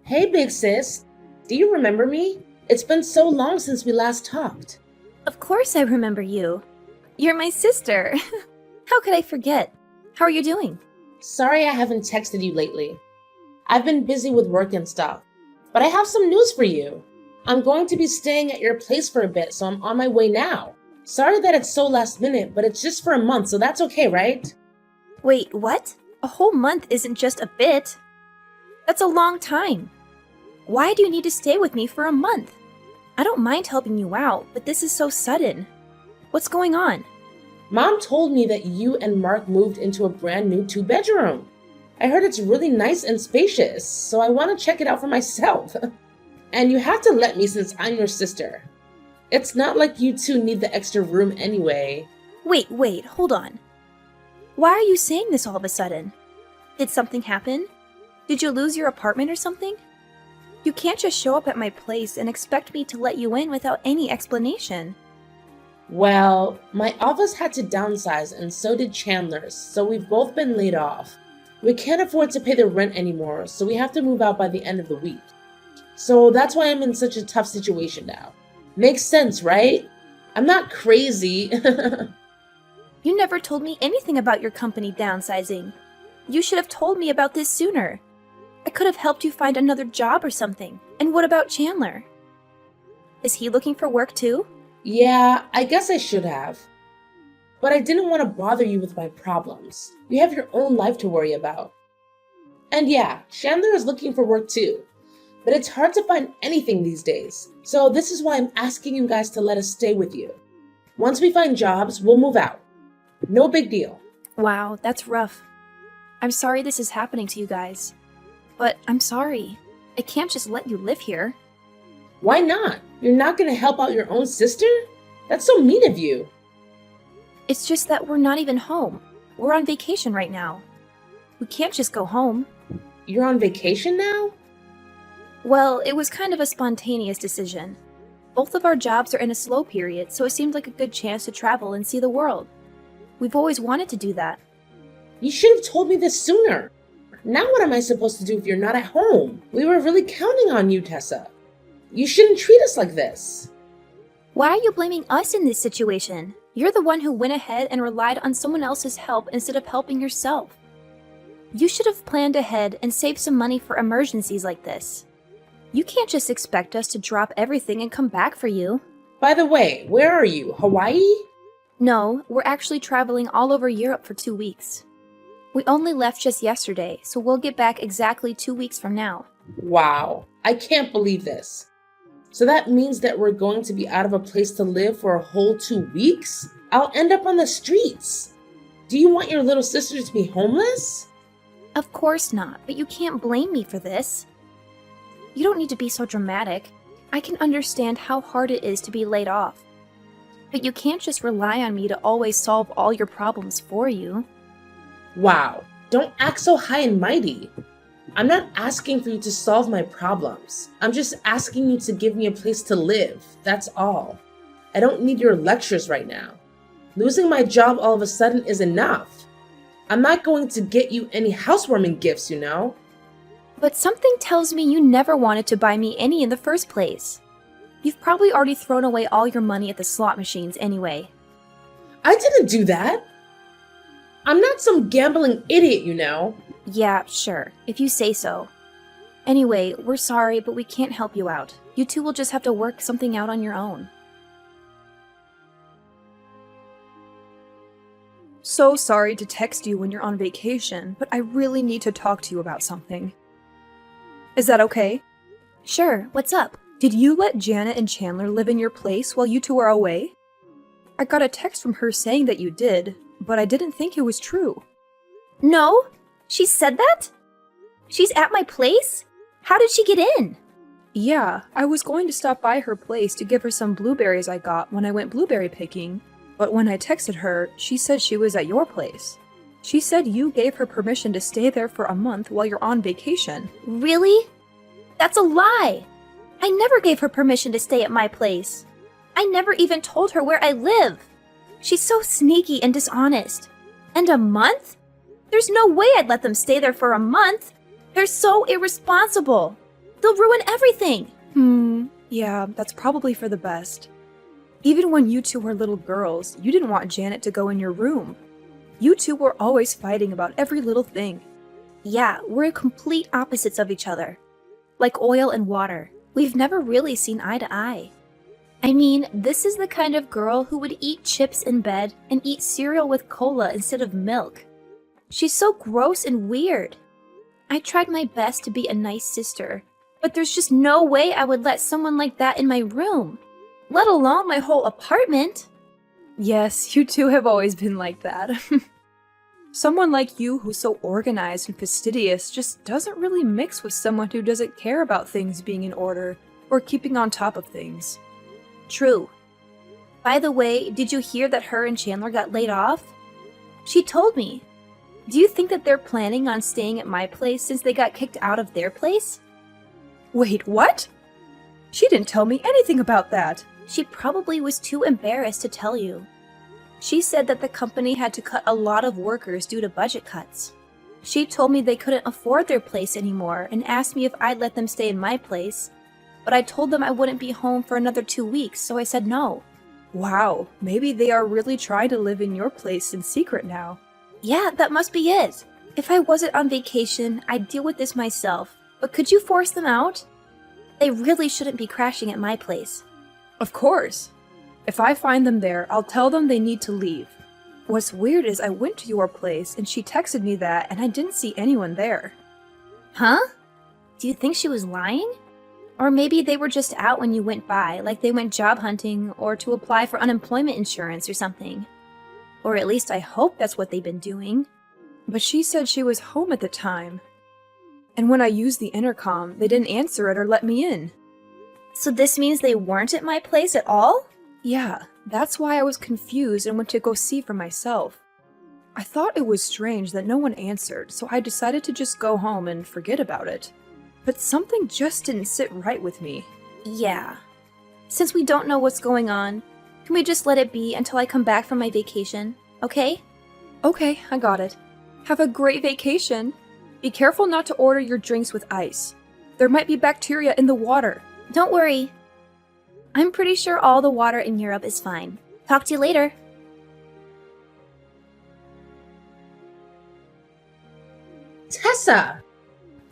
Hey, big sis. Do you remember me? It's been so long since we last talked. Of course I remember you. You're my sister. How could I forget? How are you doing? Sorry I haven't texted you lately. I've been busy with work and stuff. But I have some news for you. I'm going to be staying at your place for a bit, so I'm on my way now. Sorry that it's so last minute, but it's just for a month, so that's okay, right? Wait, what? A whole month isn't just a bit. That's a long time. Why do you need to stay with me for a month? I don't mind helping you out, but this is so sudden. What's going on? Mom told me that you and Mark moved into a brand new 2-bedroom. I heard it's really nice and spacious, so I want to check it out for myself. And you have to let me since I'm your sister. It's not like you two need the extra room anyway. Wait, hold on. Why are you saying this all of a sudden? Did something happen? Did you lose your apartment or something? You can't just show up at my place and expect me to let you in without any explanation. Well, my office had to downsize and so did Chandler's, so we've both been laid off. We can't afford to pay the rent anymore, so we have to move out by the end of the week. So that's why I'm in such a tough situation now. Makes sense, right? I'm not crazy. You never told me anything about your company downsizing. You should have told me about this sooner. I could have helped you find another job or something. And what about Chandler? Is he looking for work too? Yeah, I guess I should have. But I didn't want to bother you with my problems. You have your own life to worry about. And yeah, Chandler is looking for work too. But it's hard to find anything these days. So this is why I'm asking you guys to let us stay with you. Once we find jobs, we'll move out. No big deal. Wow, that's rough. I'm sorry this is happening to you guys. But I'm sorry. I can't just let you live here. Why not? You're not going to help out your own sister? That's so mean of you. It's just that we're not even home. We're on vacation right now. We can't just go home. You're on vacation now? Well, it was kind of a spontaneous decision. Both of our jobs are in a slow period, so it seemed like a good chance to travel and see the world. We've always wanted to do that. You should have told me this sooner. Now what am I supposed to do if you're not at home? We were really counting on you, Tessa. You shouldn't treat us like this. Why are you blaming us in this situation? You're the one who went ahead and relied on someone else's help instead of helping yourself. You should have planned ahead and saved some money for emergencies like this. You can't just expect us to drop everything and come back for you. By the way, where are you? Hawaii? No, we're actually traveling all over Europe for 2 weeks. We only left just yesterday, so we'll get back exactly 2 weeks from now. Wow, I can't believe this. So that means that we're going to be out of a place to live for a whole 2 weeks? I'll end up on the streets. Do you want your little sister to be homeless? Of course not, but you can't blame me for this. You don't need to be so dramatic. I can understand how hard it is to be laid off. But you can't just rely on me to always solve all your problems for you. Wow, don't act so high and mighty. I'm not asking for you to solve my problems. I'm just asking you to give me a place to live, that's all. I don't need your lectures right now. Losing my job all of a sudden is enough. I'm not going to get you any housewarming gifts, you know? But something tells me you never wanted to buy me any in the first place. You've probably already thrown away all your money at the slot machines anyway. I didn't do that. I'm not some gambling idiot, you know. Yeah, sure, if you say so. Anyway, we're sorry, but we can't help you out. You two will just have to work something out on your own. So sorry to text you when you're on vacation, but I really need to talk to you about something. Is that okay? Sure, what's up? Did you let Janet and Chandler live in your place while you two were away? I got a text from her saying that you did, but I didn't think it was true. No? She said that? She's at my place? How did she get in? Yeah, I was going to stop by her place to give her some blueberries I got when I went blueberry picking, but when I texted her, she said she was at your place. She said you gave her permission to stay there for a month while you're on vacation. Really? That's a lie! I never gave her permission to stay at my place. I never even told her where I live. She's so sneaky and dishonest. And a month? There's no way I'd let them stay there for a month. They're so irresponsible. They'll ruin everything. Yeah, that's probably for the best. Even when you two were little girls, you didn't want Janet to go in your room. You two were always fighting about every little thing. Yeah, we're complete opposites of each other. Like oil and water. We've never really seen eye to eye. I mean, this is the kind of girl who would eat chips in bed and eat cereal with cola instead of milk. She's so gross and weird. I tried my best to be a nice sister, but there's just no way I would let someone like that in my room, let alone my whole apartment. Yes, you two have always been like that. Someone like you who's so organized and fastidious just doesn't really mix with someone who doesn't care about things being in order or keeping on top of things. True. By the way, did you hear that her and Chandler got laid off? She told me. Do you think that they're planning on staying at my place since they got kicked out of their place? Wait, what? She didn't tell me anything about that. She probably was too embarrassed to tell you. She said that the company had to cut a lot of workers due to budget cuts. She told me they couldn't afford their place anymore and asked me if I'd let them stay in my place, but I told them I wouldn't be home for another 2 weeks, so I said no. Wow, maybe they are really trying to live in your place in secret now. Yeah, that must be it. If I wasn't on vacation, I'd deal with this myself, but could you force them out? They really shouldn't be crashing at my place. Of course. If I find them there, I'll tell them they need to leave. What's weird is I went to your place and she texted me that and I didn't see anyone there. Huh? Do you think she was lying? Or maybe they were just out when you went by, like they went job hunting or to apply for unemployment insurance or something. Or at least I hope that's what they've been doing. But she said she was home at the time. And when I used the intercom, they didn't answer it or let me in. So this means they weren't at my place at all? Yeah, that's why I was confused and went to go see for myself. I thought it was strange that no one answered, so I decided to just go home and forget about it. But something just didn't sit right with me. Yeah. Since we don't know what's going on, can we just let it be until I come back from my vacation, okay? Okay, I got it. Have a great vacation. Be careful not to order your drinks with ice. There might be bacteria in the water. Don't worry. I'm pretty sure all the water in Europe is fine. Talk to you later. Tessa!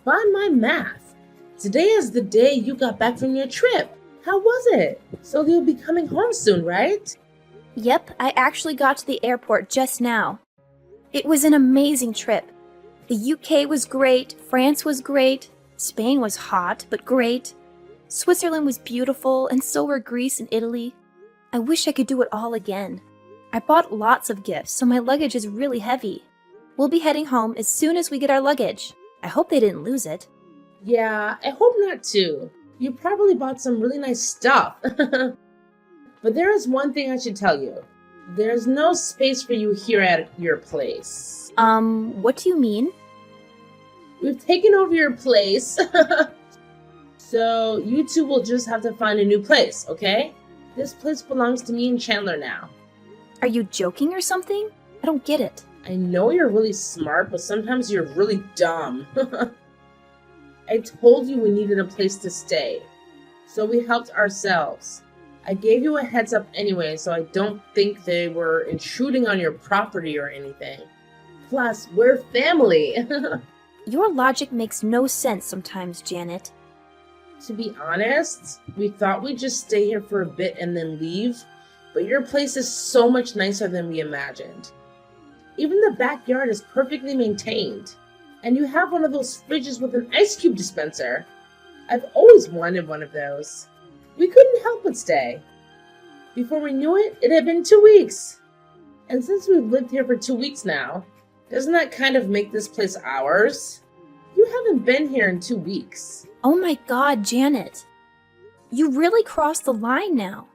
By my math, today is the day you got back from your trip. How was it? So you'll be coming home soon, right? Yep, I actually got to the airport just now. It was an amazing trip. The UK was great, France was great, Spain was hot but great. Switzerland was beautiful, and so were Greece and Italy. I wish I could do it all again. I bought lots of gifts, so my luggage is really heavy. We'll be heading home as soon as we get our luggage. I hope they didn't lose it. Yeah, I hope not too. You probably bought some really nice stuff. But there is one thing I should tell you. There's no space for you here at your place. What do you mean? We've taken over your place. So you two will just have to find a new place, okay? This place belongs to me and Chandler now. Are you joking or something? I don't get it. I know you're really smart, but sometimes you're really dumb. I told you we needed a place to stay, so we helped ourselves. I gave you a heads up anyway, so I don't think they were intruding on your property or anything. Plus, we're family. Your logic makes no sense sometimes, Janet. To be honest, we thought we'd just stay here for a bit and then leave, but your place is so much nicer than we imagined. Even the backyard is perfectly maintained, and you have one of those fridges with an ice cube dispenser. I've always wanted one of those. We couldn't help but stay. Before we knew it, it had been 2 weeks. And since we've lived here for 2 weeks now, doesn't that kind of make this place ours? You haven't been here in 2 weeks. Oh my god, Janet. You really crossed the line now.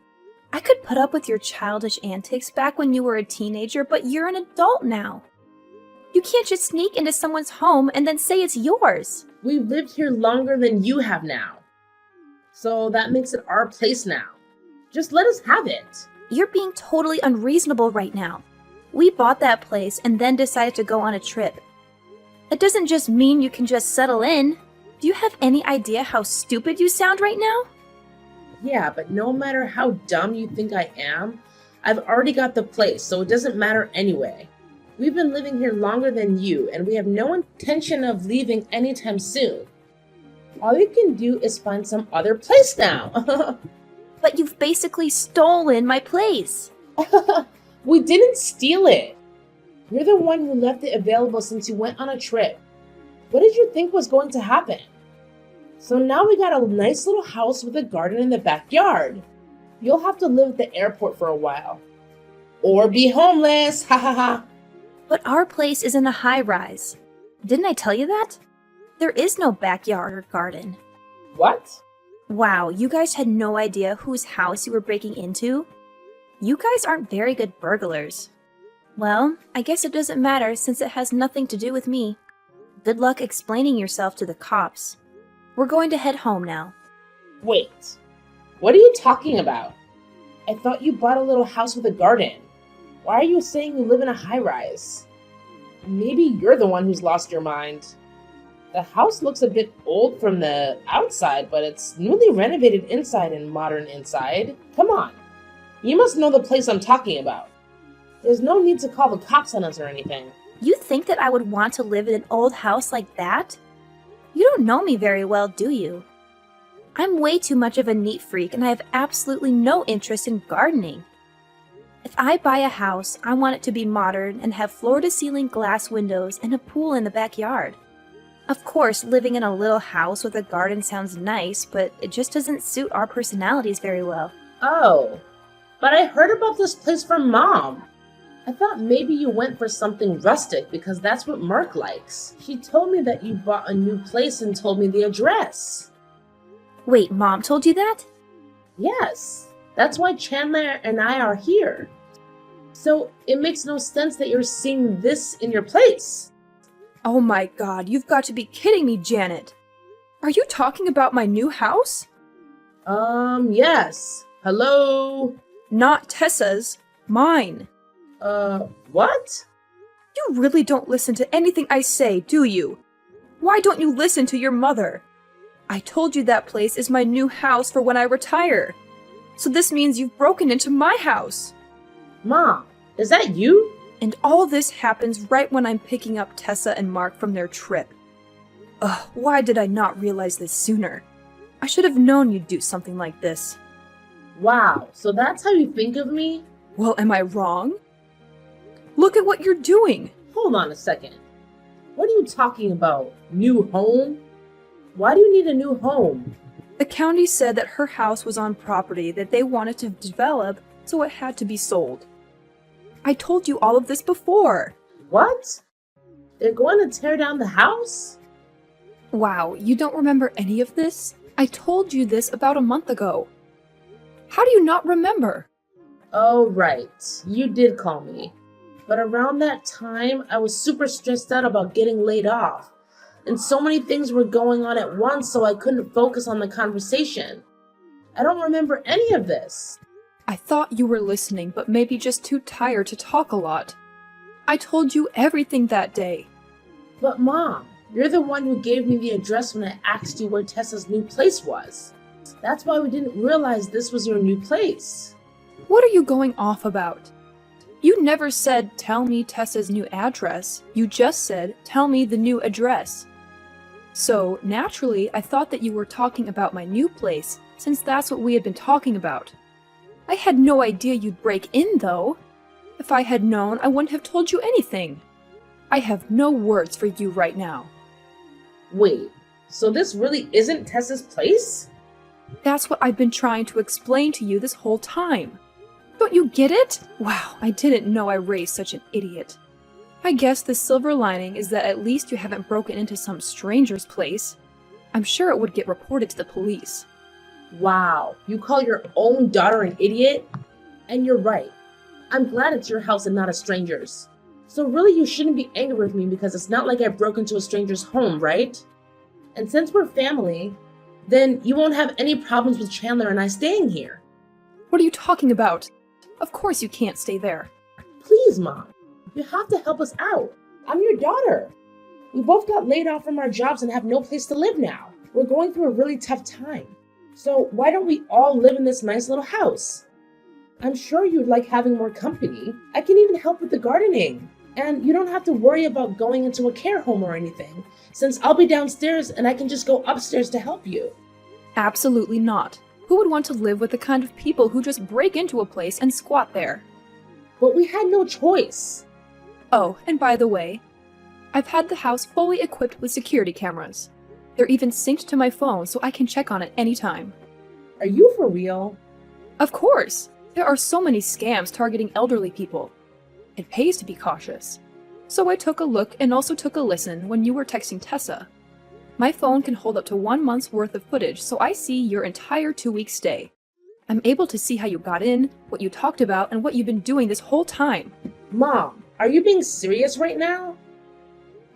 I could put up with your childish antics back when you were a teenager, but you're an adult now. You can't just sneak into someone's home and then say it's yours. We've lived here longer than you have now. So that makes it our place now. Just let us have it. You're being totally unreasonable right now. We bought that place and then decided to go on a trip. That doesn't just mean you can just settle in. Do you have any idea how stupid you sound right now? Yeah, but no matter how dumb you think I am, I've already got the place, so it doesn't matter anyway. We've been living here longer than you, and we have no intention of leaving anytime soon. All you can do is find some other place now. But you've basically stolen my place. We didn't steal it. You're the one who left it available since you went on a trip. What did you think was going to happen? So now we got a nice little house with a garden in the backyard. You'll have to live at the airport for a while. Or be homeless, ha ha ha. But our place is in a high-rise. Didn't I tell you that? There is no backyard or garden. What? Wow, you guys had no idea whose house you were breaking into? You guys aren't very good burglars. Well, I guess it doesn't matter since it has nothing to do with me. Good luck explaining yourself to the cops. We're going to head home now. Wait, what are you talking about? I thought you bought a little house with a garden. Why are you saying you live in a high-rise? Maybe you're the one who's lost your mind. The house looks a bit old from the outside, but it's newly renovated inside and modern inside. Come on. You must know the place I'm talking about. There's no need to call the cops on us or anything. You think that I would want to live in an old house like that? You don't know me very well, do you? I'm way too much of a neat freak and I have absolutely no interest in gardening. If I buy a house, I want it to be modern and have floor-to-ceiling glass windows and a pool in the backyard. Of course, living in a little house with a garden sounds nice, but it just doesn't suit our personalities very well. Oh, but I heard about this place from Mom. I thought maybe you went for something rustic because that's what Mark likes. She told me that you bought a new place and told me the address. Wait, Mom told you that? Yes, that's why Chandler and I are here. So it makes no sense that you're seeing this in your place. Oh my god, you've got to be kidding me, Janet. Are you talking about my new house? Yes. Hello? Not Tessa's. Mine. What? You really don't listen to anything I say, do you? Why don't you listen to your mother? I told you that place is my new house for when I retire. So this means you've broken into my house. Mom, is that you? And all this happens right when I'm picking up Tessa and Mark from their trip. Ugh, why did I not realize this sooner? I should have known you'd do something like this. Wow, so that's how you think of me? Well, am I wrong? Look at what you're doing. Hold on a second. What are you talking about? New home? Why do you need a new home? The county said that her house was on property that they wanted to develop, so it had to be sold. I told you all of this before. What? They're going to tear down the house? Wow, you don't remember any of this? I told you this about a month ago. How do you not remember? Oh, right. You did call me. But around that time, I was super stressed out about getting laid off. And so many things were going on at once, so I couldn't focus on the conversation. I don't remember any of this. I thought you were listening, but maybe just too tired to talk a lot. I told you everything that day. But Mom, you're the one who gave me the address when I asked you where Tessa's new place was. That's why we didn't realize this was your new place. What are you going off about? You never said, tell me Tessa's new address. You just said, tell me the new address. So, naturally, I thought that you were talking about my new place, since that's what we had been talking about. I had no idea you'd break in, though. If I had known, I wouldn't have told you anything. I have no words for you right now. Wait, so this really isn't Tessa's place? That's what I've been trying to explain to you this whole time. Don't you get it? Wow, I didn't know I raised such an idiot. I guess the silver lining is that at least you haven't broken into some stranger's place. I'm sure it would get reported to the police. Wow, you call your own daughter an idiot? And you're right. I'm glad it's your house and not a stranger's. So really you shouldn't be angry with me because it's not like I broke into a stranger's home, right? And since we're family, then you won't have any problems with Chandler and I staying here. What are you talking about? Of course you can't stay there. Please, Mom. You have to help us out. I'm your daughter. We both got laid off from our jobs and have no place to live now. We're going through a really tough time. So why don't we all live in this nice little house? I'm sure you'd like having more company. I can even help with the gardening. And you don't have to worry about going into a care home or anything, since I'll be downstairs and I can just go upstairs to help you. Absolutely not. Who would want to live with the kind of people who just break into a place and squat there? But we had no choice. Oh, and by the way, I've had the house fully equipped with security cameras. They're even synced to my phone so I can check on it anytime. Are you for real? Of course! There are so many scams targeting elderly people. It pays to be cautious. So I took a look and also took a listen when you were texting Tessa. My phone can hold up to 1 month's worth of footage, so I see your entire 2-week stay. I'm able to see how you got in, what you talked about, and what you've been doing this whole time. Mom, are you being serious right now?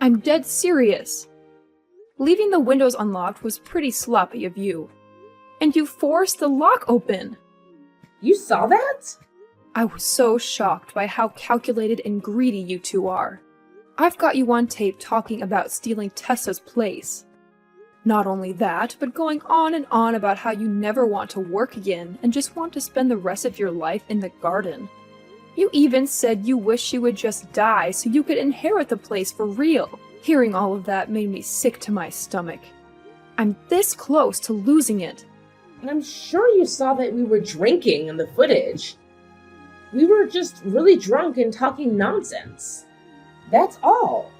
I'm dead serious. Leaving the windows unlocked was pretty sloppy of you. And you forced the lock open. You saw that? I was so shocked by how calculated and greedy you two are. I've got you on tape talking about stealing Tessa's place. Not only that, but going on and on about how you never want to work again and just want to spend the rest of your life in the garden. You even said you wish she would just die so you could inherit the place for real. Hearing all of that made me sick to my stomach. I'm this close to losing it. And I'm sure you saw that we were drinking in the footage. We were just really drunk and talking nonsense. That's all.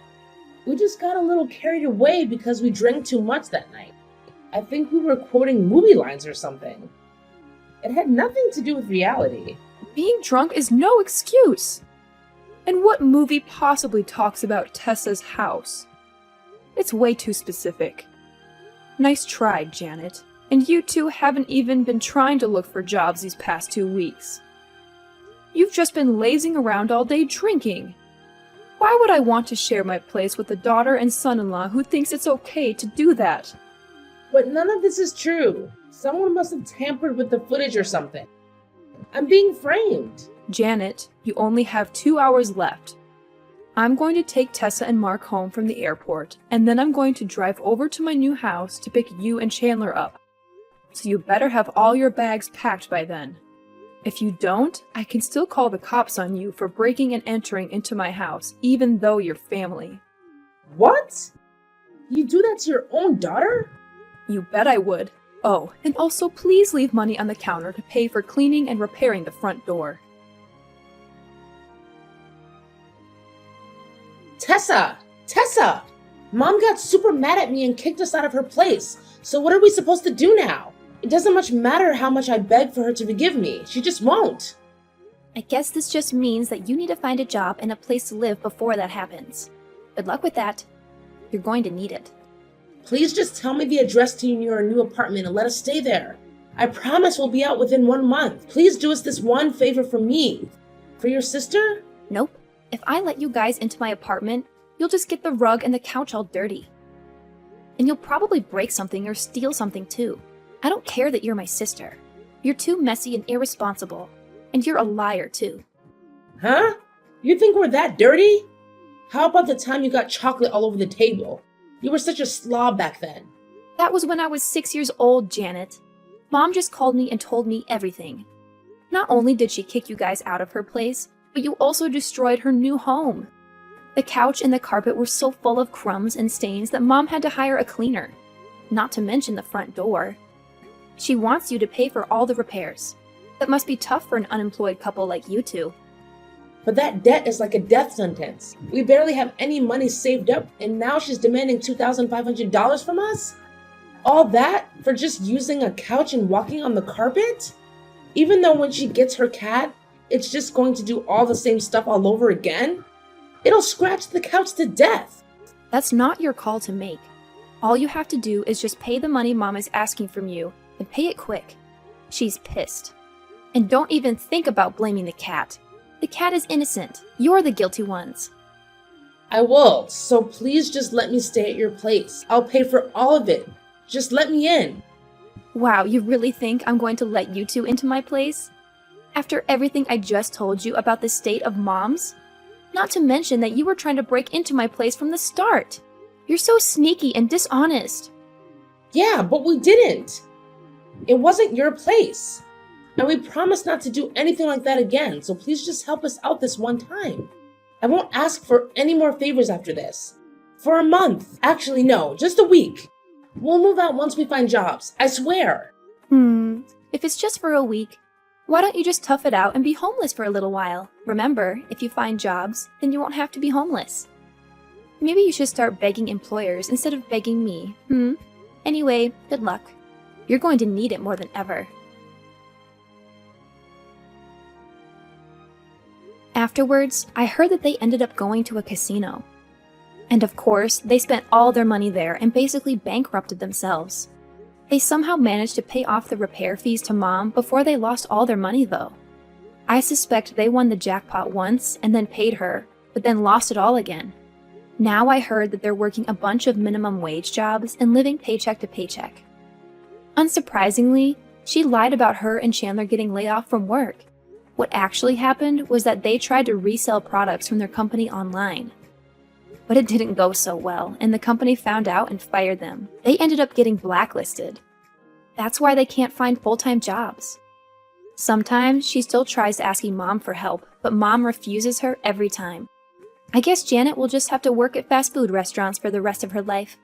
We just got a little carried away because we drank too much that night. I think we were quoting movie lines or something. It had nothing to do with reality. Being drunk is no excuse. And what movie possibly talks about Tessa's house? It's way too specific. Nice try, Janet. And you two haven't even been trying to look for jobs these past 2 weeks. You've just been lazing around all day drinking. Why would I want to share my place with a daughter and son-in-law who thinks it's okay to do that? But none of this is true. Someone must have tampered with the footage or something. I'm being framed. Janet, you only have 2 hours left. I'm going to take Tessa and Mark home from the airport, and then I'm going to drive over to my new house to pick you and Chandler up. So you better have all your bags packed by then. If you don't, I can still call the cops on you for breaking and entering into my house, even though you're family. What? You do that to your own daughter? You bet I would. Oh, and also please leave money on the counter to pay for cleaning and repairing the front door. Tessa! Tessa! Mom got super mad at me and kicked us out of her place. So what are we supposed to do now? It doesn't much matter how much I beg for her to forgive me. She just won't. I guess this just means that you need to find a job and a place to live before that happens. Good luck with that. You're going to need it. Please just tell me the address to your new apartment and let us stay there. I promise we'll be out within 1 month. Please do us this one favor for me. For your sister? Nope. If I let you guys into my apartment, you'll just get the rug and the couch all dirty. And you'll probably break something or steal something too. I don't care that you're my sister. You're too messy and irresponsible. And you're a liar too. Huh? You think we're that dirty? How about the time you got chocolate all over the table? You were such a slob back then. That was when I was 6 years old, Janet. Mom just called me and told me everything. Not only did she kick you guys out of her place, but you also destroyed her new home. The couch and the carpet were so full of crumbs and stains that Mom had to hire a cleaner. Not to mention the front door. She wants you to pay for all the repairs. That must be tough for an unemployed couple like you two. But that debt is like a death sentence. We barely have any money saved up, and now she's demanding $2,500 from us? All that for just using a couch and walking on the carpet? Even though when she gets her cat, it's just going to do all the same stuff all over again? It'll scratch the couch to death. That's not your call to make. All you have to do is just pay the money Mom is asking from you, and pay it quick. She's pissed. And don't even think about blaming the cat. The cat is innocent. You're the guilty ones. I will, so please just let me stay at your place. I'll pay for all of it. Just let me in. Wow, you really think I'm going to let you two into my place? After everything I just told you about the state of Moms? Not to mention that you were trying to break into my place from the start. You're so sneaky and dishonest. Yeah, but we didn't. It wasn't your place. And we promised not to do anything like that again, so please just help us out this one time. I won't ask for any more favors after this. For a month. Actually, no, just a week. We'll move out once we find jobs, I swear. If it's just for a week, why don't you just tough it out and be homeless for a little while? Remember, if you find jobs, then you won't have to be homeless. Maybe you should start begging employers instead of begging me, Anyway, good luck. You're going to need it more than ever. Afterwards, I heard that they ended up going to a casino. And of course, they spent all their money there and basically bankrupted themselves. They somehow managed to pay off the repair fees to Mom before they lost all their money though. I suspect they won the jackpot once and then paid her, but then lost it all again. Now I heard that they're working a bunch of minimum wage jobs and living paycheck to paycheck. Unsurprisingly, she lied about her and Chandler getting laid off from work. What actually happened was that they tried to resell products from their company online. But it didn't go so well, and the company found out and fired them. They ended up getting blacklisted. That's why they can't find full-time jobs. Sometimes she still tries asking Mom for help, but Mom refuses her every time. I guess Janet will just have to work at fast food restaurants for the rest of her life.